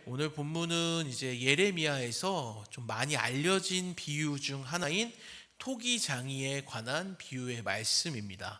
오늘 본문은 이제 예레미야에서 좀 많이 알려진 비유 중 하나인 토기장이에 관한 비유의 말씀입니다.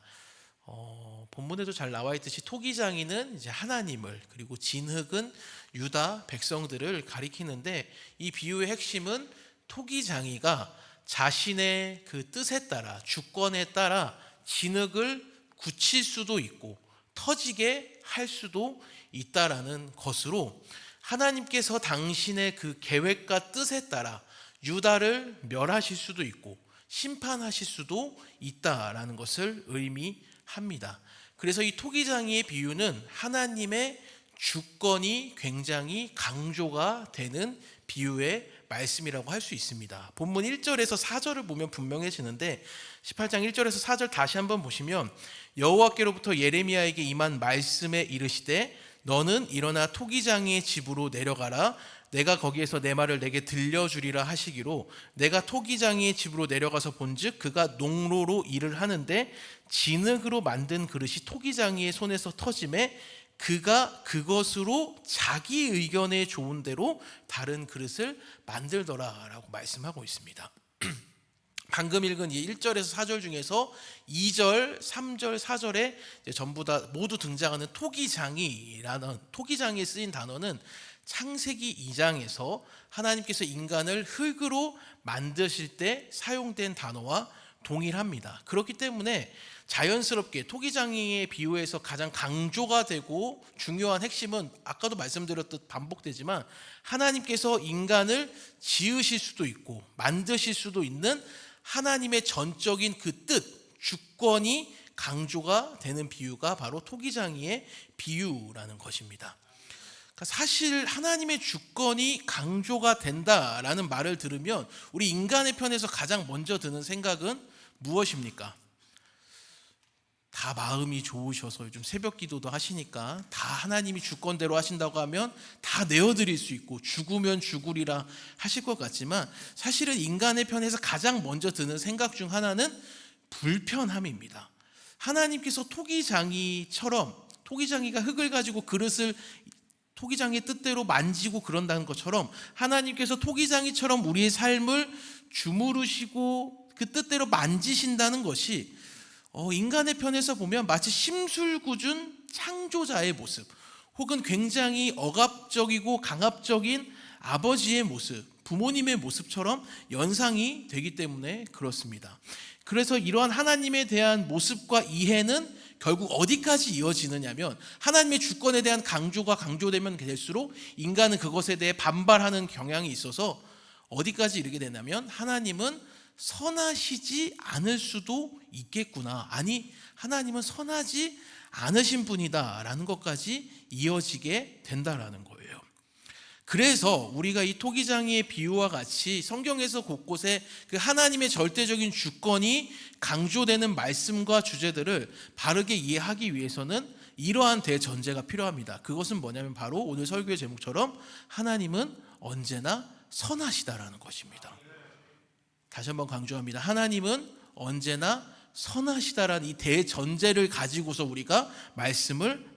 본문에도 잘 나와 있듯이 토기장이는 이제 하나님을, 그리고 진흙은 유다 백성들을 가리키는데, 이 비유의 핵심은 토기장이가 자신의 그 뜻에 따라, 주권에 따라 진흙을 굳힐 수도 있고 터지게 할 수도 있다라는 것으로, 하나님께서 당신의 그 계획과 뜻에 따라 유다를 멸하실 수도 있고 심판하실 수도 있다라는 것을 의미합니다. 그래서 이 토기장이의 비유는 하나님의 주권이 굉장히 강조가 되는 비유의 말씀이라고 할 수 있습니다. 본문 1절에서 4절을 보면 분명해지는데, 18장 1절에서 4절 다시 한번 보시면, 여호와께로부터 예레미야에게 임한 말씀에 이르시되 너는 일어나 토기장이의 집으로 내려가라. 내가 거기에서 내 말을 내게 들려주리라 하시기로, 내가 토기장이의 집으로 내려가서 본즉 그가 농로로 일을 하는데 진흙으로 만든 그릇이 토기장이의 손에서 터짐에 그가 그것으로 자기 의견에 좋은 대로 다른 그릇을 만들더라라고 말씀하고 있습니다. 방금 읽은 이 1절에서 4절 중에서 2절, 3절, 4절에 전부 다 모두 등장하는 토기장이에 쓰인 단어는 창세기 2장에서 하나님께서 인간을 흙으로 만드실 때 사용된 단어와 동일합니다. 그렇기 때문에 자연스럽게 토기장이의 비유에서 가장 강조가 되고 중요한 핵심은 아까도 말씀드렸듯 반복되지만, 하나님께서 인간을 지으실 수도 있고 만드실 수도 있는 하나님의 전적인 그 뜻, 주권이 강조가 되는 비유가 바로 토기장이의 비유라는 것입니다. 그러니까 사실 하나님의 주권이 강조가 된다라는 말을 들으면 우리 인간의 편에서 가장 먼저 드는 생각은 무엇입니까? 다 마음이 좋으셔서 요즘 새벽 기도도 하시니까 다 하나님이 주권대로 하신다고 하면 다 내어드릴 수 있고 죽으면 죽으리라 하실 것 같지만, 사실은 인간의 편에서 가장 먼저 드는 생각 중 하나는 불편함입니다. 하나님께서 토기장이가 흙을 가지고 그릇을 토기장이의 뜻대로 만지고 그런다는 것처럼, 하나님께서 토기장이처럼 우리의 삶을 주무르시고 그 뜻대로 만지신다는 것이 인간의 편에서 보면 마치 심술궂은 창조자의 모습, 혹은 굉장히 억압적이고 강압적인 아버지의 모습, 부모님의 모습처럼 연상이 되기 때문에 그렇습니다. 그래서 이러한 하나님에 대한 모습과 이해는 결국 어디까지 이어지느냐면, 하나님의 주권에 대한 강조가 강조되면 될수록 인간은 그것에 대해 반발하는 경향이 있어서 어디까지 이르게 되냐면, 하나님은 선하시지 않을 수도 있겠구나, 아니 하나님은 선하지 않으신 분이다 라는 것까지 이어지게 된다라는 거예요. 그래서 우리가 이 토기장이의 비유와 같이 성경에서 곳곳에 그 하나님의 절대적인 주권이 강조되는 말씀과 주제들을 바르게 이해하기 위해서는 이러한 대전제가 필요합니다. 그것은 뭐냐면 바로 오늘 설교의 제목처럼 하나님은 언제나 선하시다라는 것입니다. 다시 한번 강조합니다. 하나님은 언제나 선하시다라는 이 대전제를 가지고서 우리가 말씀을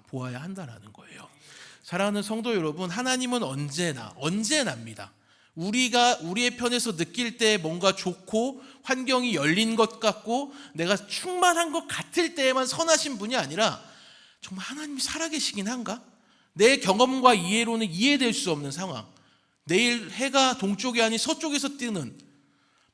보아야 한다라는 거예요. 사랑하는 성도 여러분, 하나님은 언제나입니다. 우리가 우리의 편에서 느낄 때 뭔가 좋고 환경이 열린 것 같고 내가 충만한 것 같을 때에만 선하신 분이 아니라, 정말 하나님이 살아계시긴 한가? 내 경험과 이해로는 이해될 수 없는 상황, 내일 해가 동쪽이 아닌 서쪽에서 뜨는,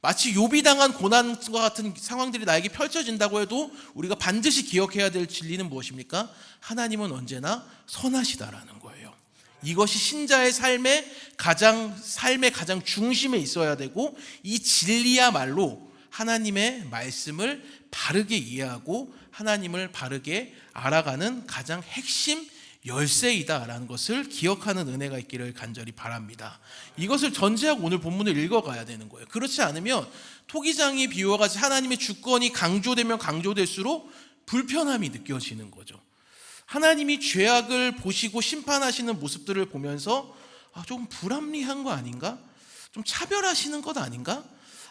마치 욥이 당한 고난과 같은 상황들이 나에게 펼쳐진다고 해도 우리가 반드시 기억해야 될 진리는 무엇입니까? 하나님은 언제나 선하시다라는 거예요. 이것이 신자의 삶의 가장 중심에 있어야 되고, 이 진리야말로 하나님의 말씀을 바르게 이해하고 하나님을 바르게 알아가는 가장 핵심 열쇠이다라는 것을 기억하는 은혜가 있기를 간절히 바랍니다. 이것을 전제하고 오늘 본문을 읽어가야 되는 거예요. 그렇지 않으면 토기장이 비유와 같이 하나님의 주권이 강조되면 강조될수록 불편함이 느껴지는 거죠. 하나님이 죄악을 보시고 심판하시는 모습들을 보면서 조금 불합리한 거 아닌가? 좀 차별하시는 것 아닌가?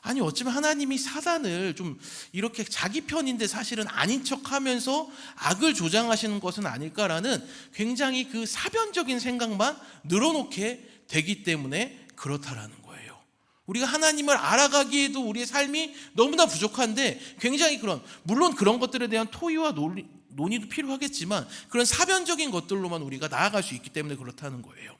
아니 어쩌면 하나님이 사단을 좀 이렇게 자기 편인데 사실은 아닌 척하면서 악을 조장하시는 것은 아닐까라는 굉장히 그 사변적인 생각만 늘어놓게 되기 때문에 그렇다라는 거예요. 우리가 하나님을 알아가기에도 우리의 삶이 너무나 부족한데 굉장히 물론 그런 것들에 대한 토의와 논의도 필요하겠지만 그런 사변적인 것들로만 우리가 나아갈 수 있기 때문에 그렇다는 거예요.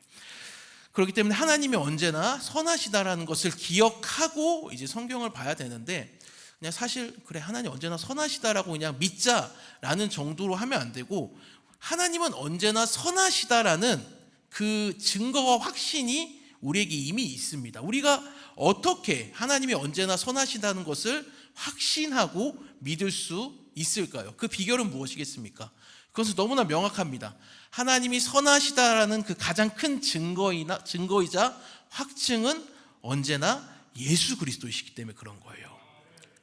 그렇기 때문에 하나님이 언제나 선하시다라는 것을 기억하고 이제 성경을 봐야 되는데, 그냥 사실 그래 하나님 언제나 선하시다라고 그냥 믿자라는 정도로 하면 안 되고, 하나님은 언제나 선하시다라는 그 증거와 확신이 우리에게 이미 있습니다. 우리가 어떻게 하나님이 언제나 선하시다는 것을 확신하고 믿을 수 있을까요? 그 비결은 무엇이겠습니까? 그것은 너무나 명확합니다. 하나님이 선하시다라는 그 가장 큰 증거이자 확증은 언제나 예수 그리스도이시기 때문에 그런 거예요.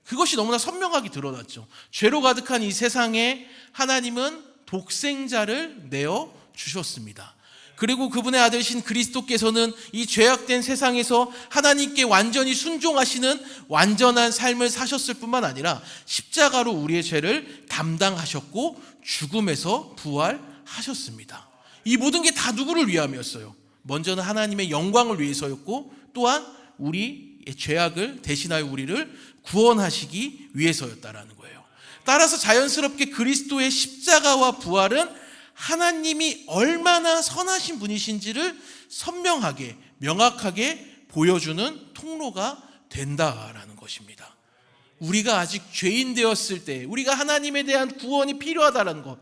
그것이 너무나 선명하게 드러났죠. 죄로 가득한 이 세상에 하나님은 독생자를 내어 주셨습니다. 그리고 그분의 아들이신 그리스도께서는 이 죄악된 세상에서 하나님께 완전히 순종하시는 완전한 삶을 사셨을 뿐만 아니라 십자가로 우리의 죄를 담당하셨고 죽음에서 부활하셨습니다. 이 모든 게 다 누구를 위함이었어요? 먼저는 하나님의 영광을 위해서였고, 또한 우리의 죄악을 대신하여 우리를 구원하시기 위해서였다라는 거예요. 따라서 자연스럽게 그리스도의 십자가와 부활은 하나님이 얼마나 선하신 분이신지를 선명하게 명확하게 보여주는 통로가 된다라는 것입니다. 우리가 아직 죄인 되었을 때 우리가 하나님에 대한 구원이 필요하다라는 것,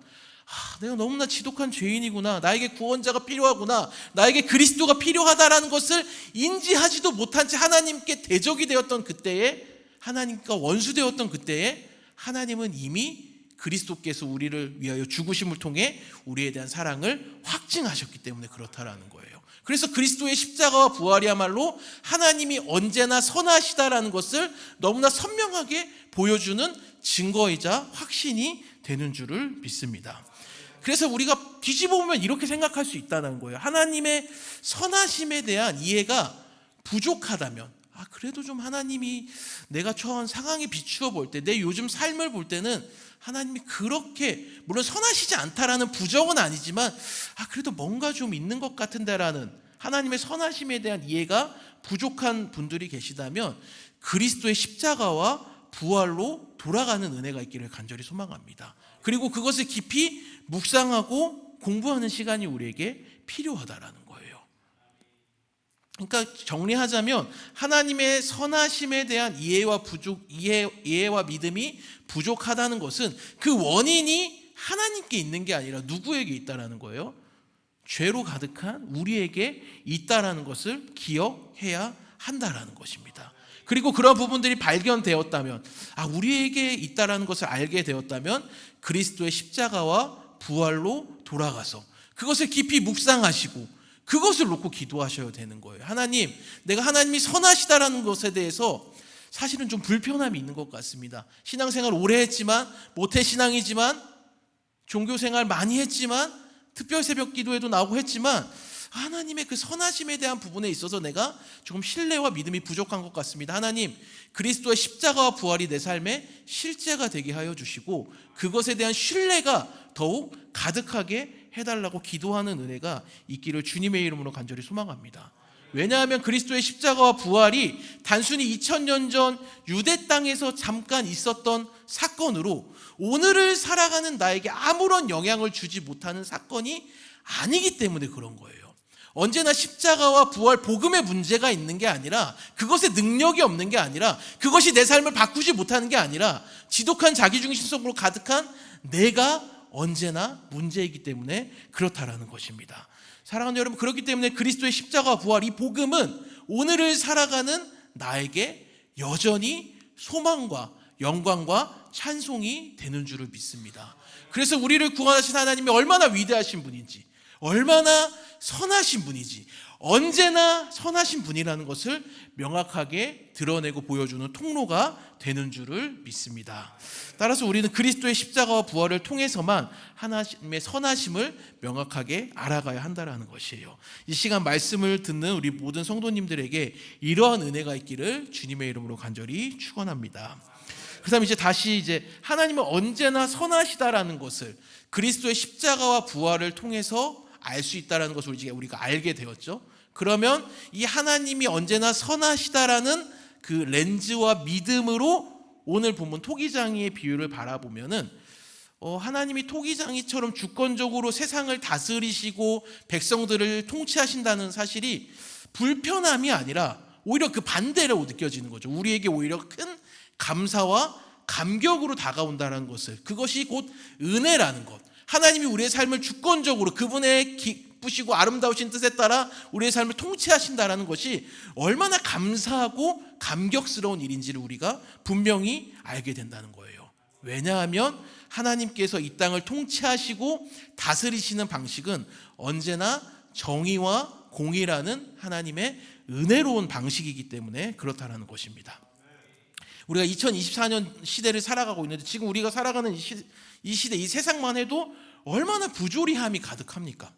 내가 너무나 지독한 죄인이구나, 나에게 구원자가 필요하구나, 나에게 그리스도가 필요하다라는 것을 인지하지도 못한 채 하나님께 대적이 되었던 그때에, 하나님과 원수되었던 그때에 하나님은 이미 그리스도께서 우리를 위하여 죽으심을 통해 우리에 대한 사랑을 확증하셨기 때문에 그렇다라는 거예요. 그래서 그리스도의 십자가와 부활이야말로 하나님이 언제나 선하시다라는 것을 너무나 선명하게 보여주는 증거이자 확신이 되는 줄을 믿습니다. 그래서 우리가 뒤집어 보면 이렇게 생각할 수 있다는 거예요. 하나님의 선하심에 대한 이해가 부족하다면, 그래도 좀 하나님이 내가 처한 상황에 비추어 볼 때, 내 요즘 삶을 볼 때는 하나님이 그렇게, 물론 선하시지 않다라는 부정은 아니지만 그래도 뭔가 좀 있는 것 같은데라는 하나님의 선하심에 대한 이해가 부족한 분들이 계시다면 그리스도의 십자가와 부활로 돌아가는 은혜가 있기를 간절히 소망합니다. 그리고 그것을 깊이 묵상하고 공부하는 시간이 우리에게 필요하다라는 거예요. 그러니까 정리하자면 하나님의 선하심에 대한 이해와 믿음이 부족하다는 것은 그 원인이 하나님께 있는 게 아니라 누구에게 있다라는 거예요? 죄로 가득한 우리에게 있다라는 것을 기억해야 한다라는 것입니다. 그리고 그런 부분들이 발견되었다면, 우리에게 있다라는 것을 알게 되었다면 그리스도의 십자가와 부활로 돌아가서 그것을 깊이 묵상하시고 그것을 놓고 기도하셔야 되는 거예요. 하나님, 내가 하나님이 선하시다라는 것에 대해서 사실은 좀 불편함이 있는 것 같습니다. 신앙생활 오래 했지만, 모태신앙이지만, 종교생활 많이 했지만, 특별 새벽 기도에도 나오고 했지만 하나님의 그 선하심에 대한 부분에 있어서 내가 조금 신뢰와 믿음이 부족한 것 같습니다. 하나님, 그리스도의 십자가와 부활이 내 삶의 실제가 되게 하여 주시고 그것에 대한 신뢰가 더욱 가득하게 해달라고 기도하는 은혜가 있기를 주님의 이름으로 간절히 소망합니다. 왜냐하면 그리스도의 십자가와 부활이 단순히 2000년 전 유대 땅에서 잠깐 있었던 사건으로 오늘을 살아가는 나에게 아무런 영향을 주지 못하는 사건이 아니기 때문에 그런 거예요. 언제나 십자가와 부활, 복음의 문제가 있는 게 아니라, 그것에 능력이 없는 게 아니라, 그것이 내 삶을 바꾸지 못하는 게 아니라 지독한 자기중심성으로 가득한 내가 언제나 문제이기 때문에 그렇다라는 것입니다. 사랑하는 여러분, 그렇기 때문에 그리스도의 십자가와 부활, 이 복음은 오늘을 살아가는 나에게 여전히 소망과 영광과 찬송이 되는 줄을 믿습니다. 그래서 우리를 구원하신 하나님이 얼마나 위대하신 분인지, 얼마나 선하신 분이지, 언제나 선하신 분이라는 것을 명확하게 드러내고 보여주는 통로가 되는 줄을 믿습니다. 따라서 우리는 그리스도의 십자가와 부활을 통해서만 하나님의 선하심을 명확하게 알아가야 한다는 것이에요. 이 시간 말씀을 듣는 우리 모든 성도님들에게 이러한 은혜가 있기를 주님의 이름으로 간절히 축원합니다. 그다음에 이제 하나님은 언제나 선하시다라는 것을 그리스도의 십자가와 부활을 통해서 알 수 있다라는 것을 우리가 알게 되었죠. 그러면 이 하나님이 언제나 선하시다라는 그 렌즈와 믿음으로 오늘 본문 토기장이의 비유를 바라보면은 하나님이 토기장이처럼 주권적으로 세상을 다스리시고 백성들을 통치하신다는 사실이 불편함이 아니라 오히려 그 반대로 느껴지는 거죠. 우리에게 오히려 큰 감사와 감격으로 다가온다는 것을, 그것이 곧 은혜라는 것. 하나님이 우리의 삶을 주권적으로 그분의 기쁘시고 아름다우신 뜻에 따라 우리의 삶을 통치하신다는 것이 얼마나 감사하고 감격스러운 일인지를 우리가 분명히 알게 된다는 거예요. 왜냐하면 하나님께서 이 땅을 통치하시고 다스리시는 방식은 언제나 정의와 공의라는 하나님의 은혜로운 방식이기 때문에 그렇다는 것입니다. 우리가 2024년 시대를 살아가고 있는데 지금 우리가 살아가는 이 시대, 이 세상만 해도 얼마나 부조리함이 가득합니까?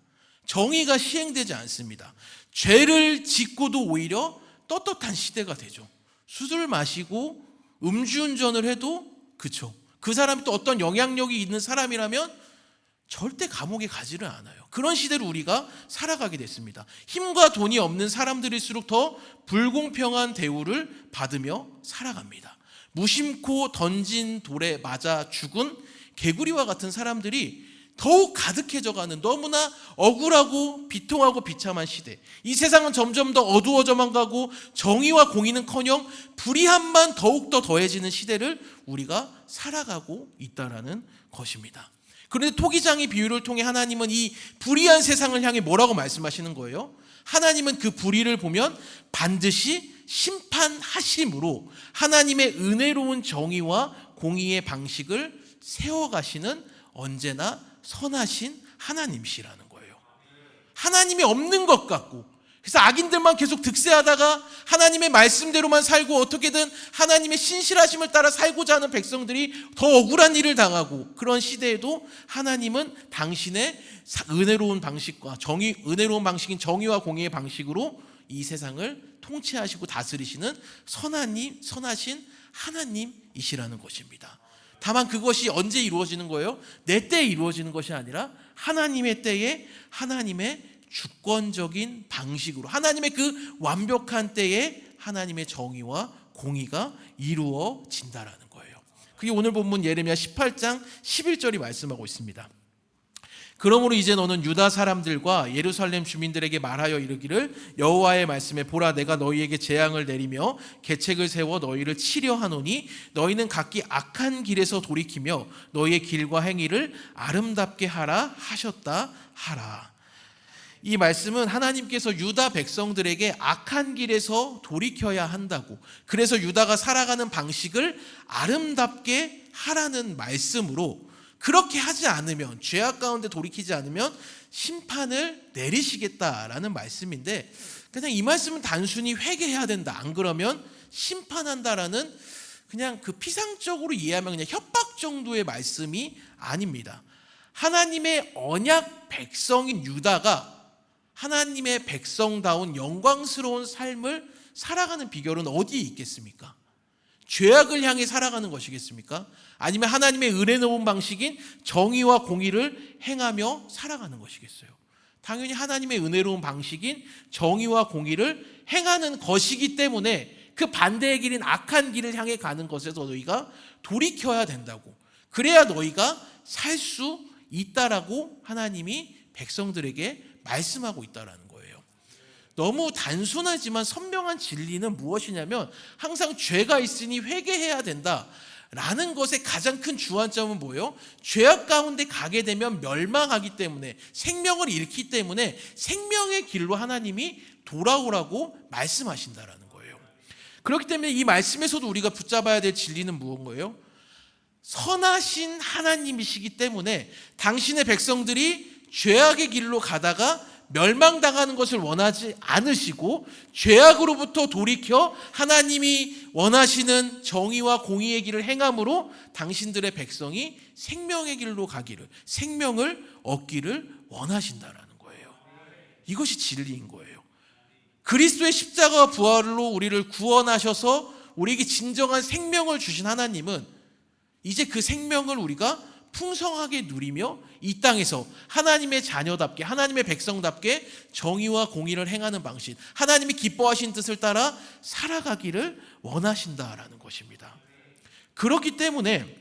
정의가 시행되지 않습니다. 죄를 짓고도 오히려 떳떳한 시대가 되죠. 술을 마시고 음주운전을 해도 그 사람이 또 어떤 영향력이 있는 사람이라면 절대 감옥에 가지를 않아요. 그런 시대를 우리가 살아가게 됐습니다. 힘과 돈이 없는 사람들일수록 더 불공평한 대우를 받으며 살아갑니다. 무심코 던진 돌에 맞아 죽은 개구리와 같은 사람들이 더욱 가득해져가는 너무나 억울하고 비통하고 비참한 시대. 이 세상은 점점 더 어두워져만 가고 정의와 공의는커녕 불의함만 더욱더 더해지는 시대를 우리가 살아가고 있다는 것입니다. 그런데 토기장의 비유를 통해 하나님은 이 불의한 세상을 향해 뭐라고 말씀하시는 거예요? 하나님은 그 불의를 보면 반드시 심판하심으로 하나님의 은혜로운 정의와 공의의 방식을 세워가시는 언제나 선하신 하나님이시라는 거예요. 하나님이 없는 것 같고, 그래서 악인들만 계속 득세하다가 하나님의 말씀대로만 살고 어떻게든 하나님의 신실하심을 따라 살고자 하는 백성들이 더 억울한 일을 당하고, 그런 시대에도 하나님은 당신의 은혜로운 방식과 은혜로운 방식인 정의와 공의의 방식으로 이 세상을 통치하시고 다스리시는 선하신 하나님이시라는 것입니다. 다만 그것이 언제 이루어지는 거예요? 내 때에 이루어지는 것이 아니라 하나님의 때에 하나님의 주권적인 방식으로, 하나님의 그 완벽한 때에 하나님의 정의와 공의가 이루어진다라는 거예요. 그게 오늘 본문 예레미야 18장 11절이 말씀하고 있습니다. 그러므로 이제 너는 유다 사람들과 예루살렘 주민들에게 말하여 이르기를 여호와의 말씀에 보라, 내가 너희에게 재앙을 내리며 계책을 세워 너희를 치려 하노니 너희는 각기 악한 길에서 돌이키며 너희의 길과 행위를 아름답게 하라 하셨다 하라. 이 말씀은 하나님께서 유다 백성들에게 악한 길에서 돌이켜야 한다고, 그래서 유다가 살아가는 방식을 아름답게 하라는 말씀으로, 그렇게 하지 않으면, 죄악 가운데 돌이키지 않으면 심판을 내리시겠다라는 말씀인데, 그냥 이 말씀은 단순히 회개해야 된다, 안 그러면 심판한다라는 그냥 그 피상적으로 이해하면 그냥 협박 정도의 말씀이 아닙니다. 하나님의 언약 백성인 유다가 하나님의 백성다운 영광스러운 삶을 살아가는 비결은 어디에 있겠습니까? 죄악을 향해 살아가는 것이겠습니까? 아니면 하나님의 은혜로운 방식인 정의와 공의를 행하며 살아가는 것이겠어요? 당연히 하나님의 은혜로운 방식인 정의와 공의를 행하는 것이기 때문에 그 반대의 길인 악한 길을 향해 가는 것에서 너희가 돌이켜야 된다고, 그래야 너희가 살 수 있다라고 하나님이 백성들에게 말씀하고 있다라는 거예요. 너무 단순하지만 선명한 진리는 무엇이냐면 항상 죄가 있으니 회개해야 된다라는 것의 가장 큰 주안점은 뭐예요? 죄악 가운데 가게 되면 멸망하기 때문에, 생명을 잃기 때문에 생명의 길로 하나님이 돌아오라고 말씀하신다라는 거예요. 그렇기 때문에 이 말씀에서도 우리가 붙잡아야 될 진리는 무엇인가요? 선하신 하나님이시기 때문에 당신의 백성들이 죄악의 길로 가다가 멸망당하는 것을 원하지 않으시고 죄악으로부터 돌이켜 하나님이 원하시는 정의와 공의의 길을 행함으로 당신들의 백성이 생명의 길로 가기를, 생명을 얻기를 원하신다라는 거예요. 이것이 진리인 거예요. 그리스도의 십자가와 부활로 우리를 구원하셔서 우리에게 진정한 생명을 주신 하나님은 이제 그 생명을 우리가 풍성하게 누리며 이 땅에서 하나님의 자녀답게, 하나님의 백성답게 정의와 공의를 행하는 방식, 하나님이 기뻐하신 뜻을 따라 살아가기를 원하신다라는 것입니다. 그렇기 때문에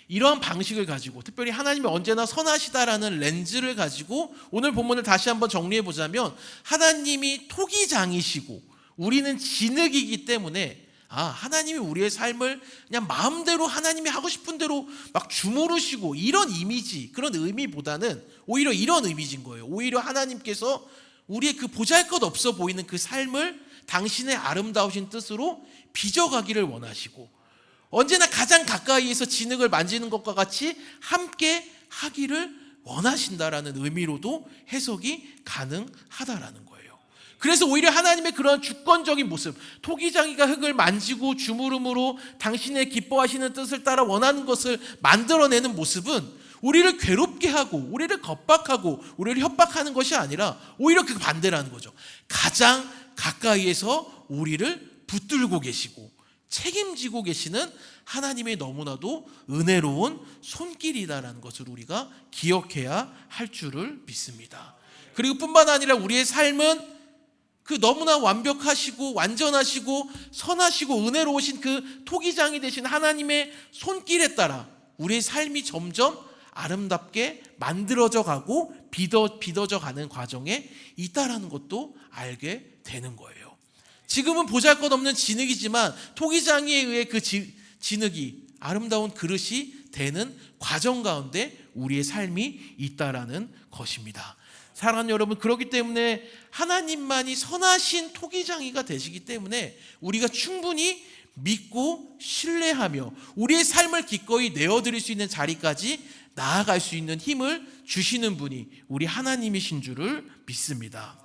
이러한 방식을 가지고, 특별히 하나님이 언제나 선하시다라는 렌즈를 가지고 오늘 본문을 다시 한번 정리해 보자면, 하나님이 토기장이시고 우리는 진흙이기 때문에 하나님이 우리의 삶을 그냥 마음대로 하나님이 하고 싶은 대로 막 주무르시고 이런 이미지, 그런 의미보다는 오히려 이런 이미지인 거예요. 오히려 하나님께서 우리의 그 보잘것없어 보이는 그 삶을 당신의 아름다우신 뜻으로 빚어가기를 원하시고, 언제나 가장 가까이에서 진흙을 만지는 것과 같이 함께 하기를 원하신다라는 의미로도 해석이 가능하다라는 거예요. 그래서 오히려 하나님의 그런 주권적인 모습, 토기장이가 흙을 만지고 주무름으로 당신의 기뻐하시는 뜻을 따라 원하는 것을 만들어내는 모습은 우리를 괴롭게 하고 우리를 겁박하고 우리를 협박하는 것이 아니라 오히려 그 반대라는 거죠. 가장 가까이에서 우리를 붙들고 계시고 책임지고 계시는 하나님의 너무나도 은혜로운 손길이다라는 것을 우리가 기억해야 할 줄을 믿습니다. 그리고 뿐만 아니라 우리의 삶은 그 너무나 완벽하시고 완전하시고 선하시고 은혜로우신 그 토기장이 되신 하나님의 손길에 따라 우리의 삶이 점점 아름답게 만들어져 가고 빚어져 가는 과정에 있다라는 것도 알게 되는 거예요. 지금은 보잘것없는 진흙이지만 토기장에 의해 그 진흙이 아름다운 그릇이 되는 과정 가운데 우리의 삶이 있다라는 것입니다. 사랑하는 여러분, 그렇기 때문에 하나님만이 선하신 토기장이가 되시기 때문에 우리가 충분히 믿고 신뢰하며 우리의 삶을 기꺼이 내어드릴 수 있는 자리까지 나아갈 수 있는 힘을 주시는 분이 우리 하나님이신 줄을 믿습니다.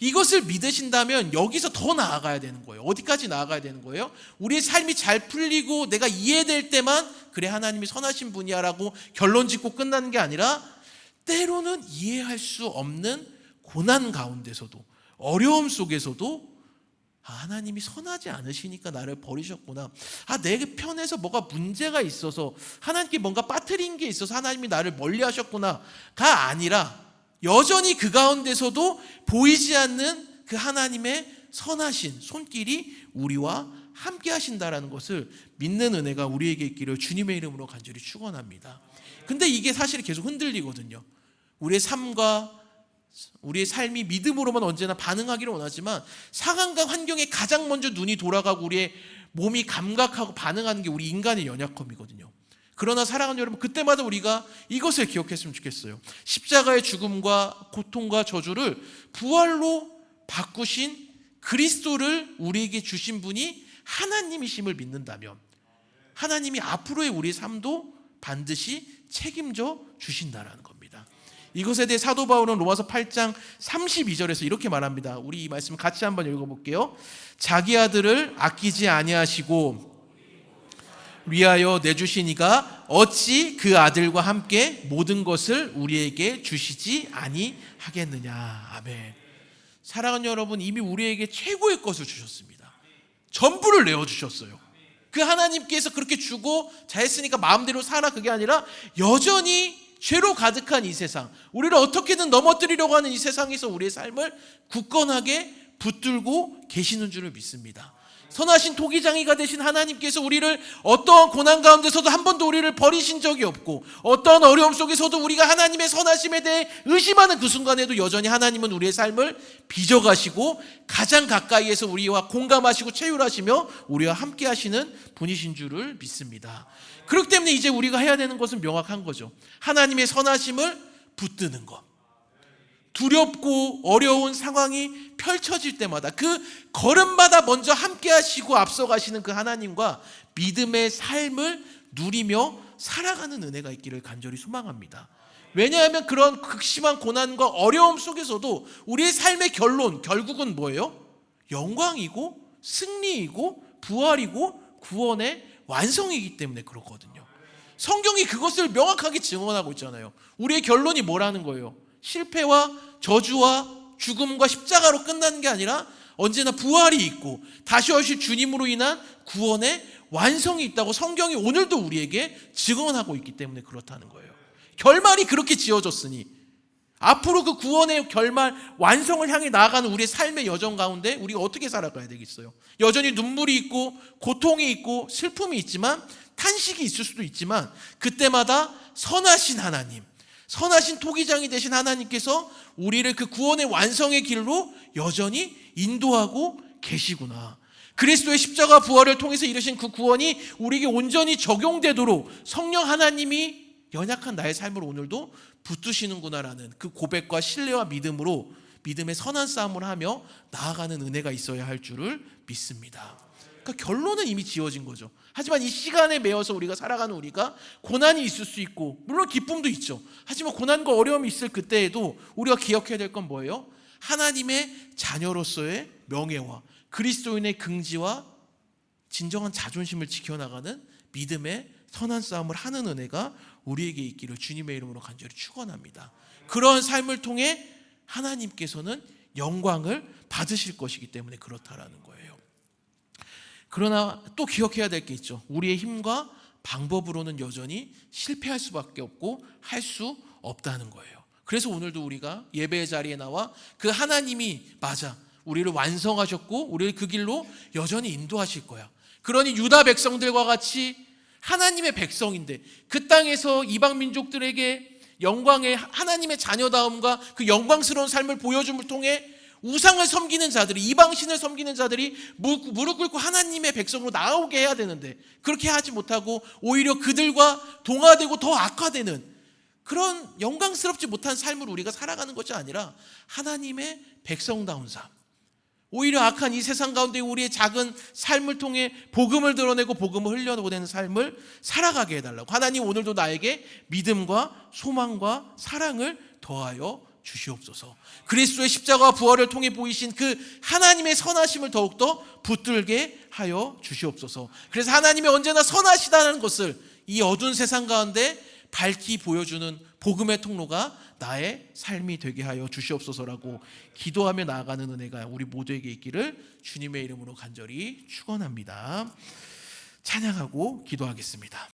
이것을 믿으신다면 여기서 더 나아가야 되는 거예요. 어디까지 나아가야 되는 거예요? 우리의 삶이 잘 풀리고 내가 이해될 때만 그래 하나님이 선하신 분이야 라고 결론 짓고 끝나는 게 아니라, 때로는 이해할 수 없는 고난 가운데서도, 어려움 속에서도 하나님이 선하지 않으시니까 나를 버리셨구나, 내 편에서 뭐가 문제가 있어서 하나님께 뭔가 빠뜨린 게 있어서 하나님이 나를 멀리 하셨구나가 아니라 여전히 그 가운데서도 보이지 않는 그 하나님의 선하신 손길이 우리와 함께 하신다라는 것을 믿는 은혜가 우리에게 있기를 주님의 이름으로 간절히 축원합니다. 근데 이게 사실 계속 흔들리거든요. 우리의 삶과 우리의 삶이 믿음으로만 언제나 반응하기를 원하지만 상황과 환경에 가장 먼저 눈이 돌아가고 우리의 몸이 감각하고 반응하는 게 우리 인간의 연약함이거든요. 그러나 사랑하는 여러분, 그때마다 우리가 이것을 기억했으면 좋겠어요. 십자가의 죽음과 고통과 저주를 부활로 바꾸신 그리스도를 우리에게 주신 분이 하나님이심을 믿는다면 하나님이 앞으로의 우리의 삶도 반드시 책임져 주신다라는 겁니다. 이것에 대해 사도 바울은 로마서 8장 32절에서 이렇게 말합니다. 우리 이 말씀 같이 한번 읽어볼게요. 자기 아들을 아끼지 아니하시고 위하여 내주시니가 어찌 그 아들과 함께 모든 것을 우리에게 주시지 아니하겠느냐. 아멘. 사랑하는 여러분, 이미 우리에게 최고의 것을 주셨습니다. 전부를 내어주셨어요. 그 하나님께서 그렇게 주고 잘했으니까 마음대로 살아, 그게 아니라 여전히 죄로 가득한 이 세상, 우리를 어떻게든 넘어뜨리려고 하는 이 세상에서 우리의 삶을 굳건하게 붙들고 계시는 줄을 믿습니다. 선하신 토기장이가 되신 하나님께서 우리를 어떠한 고난 가운데서도 한 번도 우리를 버리신 적이 없고, 어떠한 어려움 속에서도 우리가 하나님의 선하심에 대해 의심하는 그 순간에도 여전히 하나님은 우리의 삶을 빚어가시고 가장 가까이에서 우리와 공감하시고 체휼하시며 우리와 함께 하시는 분이신 줄을 믿습니다. 그렇기 때문에 이제 우리가 해야 되는 것은 명확한 거죠. 하나님의 선하심을 붙드는 것. 두렵고 어려운 상황이 펼쳐질 때마다 그 걸음마다 먼저 함께 하시고 앞서가시는 그 하나님과 믿음의 삶을 누리며 살아가는 은혜가 있기를 간절히 소망합니다. 왜냐하면 그런 극심한 고난과 어려움 속에서도 우리의 삶의 결국은 뭐예요? 영광이고 승리이고 부활이고 구원의 완성이기 때문에 그렇거든요. 성경이 그것을 명확하게 증언하고 있잖아요. 우리의 결론이 뭐라는 거예요? 실패와 저주와 죽음과 십자가로 끝나는 게 아니라 언제나 부활이 있고 다시 오실 주님으로 인한 구원의 완성이 있다고 성경이 오늘도 우리에게 증언하고 있기 때문에 그렇다는 거예요. 결말이 그렇게 지어졌으니 앞으로 그 구원의 결말 완성을 향해 나아가는 우리의 삶의 여정 가운데 우리가 어떻게 살아가야 되겠어요? 여전히 눈물이 있고 고통이 있고 슬픔이 있지만 탄식이 있을 수도 있지만 그때마다 선하신 하나님, 선하신 토기장이 되신 하나님께서 우리를 그 구원의 완성의 길로 여전히 인도하고 계시구나. 그리스도의 십자가 부활을 통해서 이루신 그 구원이 우리에게 온전히 적용되도록 성령 하나님이 연약한 나의 삶을 오늘도 붙드시는구나라는 그 고백과 신뢰와 믿음으로 믿음의 선한 싸움을 하며 나아가는 은혜가 있어야 할 줄을 믿습니다. 그러니까 결론은 이미 지어진 거죠. 하지만 이 시간에 매여서 우리가 살아가는 우리가 고난이 있을 수 있고 물론 기쁨도 있죠. 하지만 고난과 어려움이 있을 그때에도 우리가 기억해야 될 건 뭐예요? 하나님의 자녀로서의 명예와 그리스도인의 긍지와 진정한 자존심을 지켜나가는 믿음의 선한 싸움을 하는 은혜가 우리에게 있기를 주님의 이름으로 간절히 축원합니다. 그런 삶을 통해 하나님께서는 영광을 받으실 것이기 때문에 그렇다라는 거예요. 그러나 또 기억해야 될 게 있죠. 우리의 힘과 방법으로는 여전히 실패할 수밖에 없고 할 수 없다는 거예요. 그래서 오늘도 우리가 예배의 자리에 나와 그 하나님이 맞아 우리를 완성하셨고 우리를 그 길로 여전히 인도하실 거야. 그러니 유다 백성들과 같이 하나님의 백성인데 그 땅에서 이방 민족들에게 영광의 하나님의 자녀다움과 그 영광스러운 삶을 보여줌을 통해 우상을 섬기는 자들이 이방신을 섬기는 자들이 무릎 꿇고 하나님의 백성으로 나오게 해야 되는데 그렇게 하지 못하고 오히려 그들과 동화되고 더 악화되는 그런 영광스럽지 못한 삶을 우리가 살아가는 것이 아니라 하나님의 백성다운 삶, 오히려 악한 이 세상 가운데 우리의 작은 삶을 통해 복음을 드러내고 복음을 흘려보내는 삶을 살아가게 해달라고 하나님 오늘도 나에게 믿음과 소망과 사랑을 더하여 주시옵소서. 그리스도의 십자가와 부활을 통해 보이신 그 하나님의 선하심을 더욱더 붙들게 하여 주시옵소서. 그래서 하나님이 언제나 선하시다는 것을 이 어두운 세상 가운데 밝히 보여주는 복음의 통로가 나의 삶이 되게 하여 주시옵소서라고 기도하며 나아가는 은혜가 우리 모두에게 있기를 주님의 이름으로 간절히 축원합니다. 찬양하고 기도하겠습니다.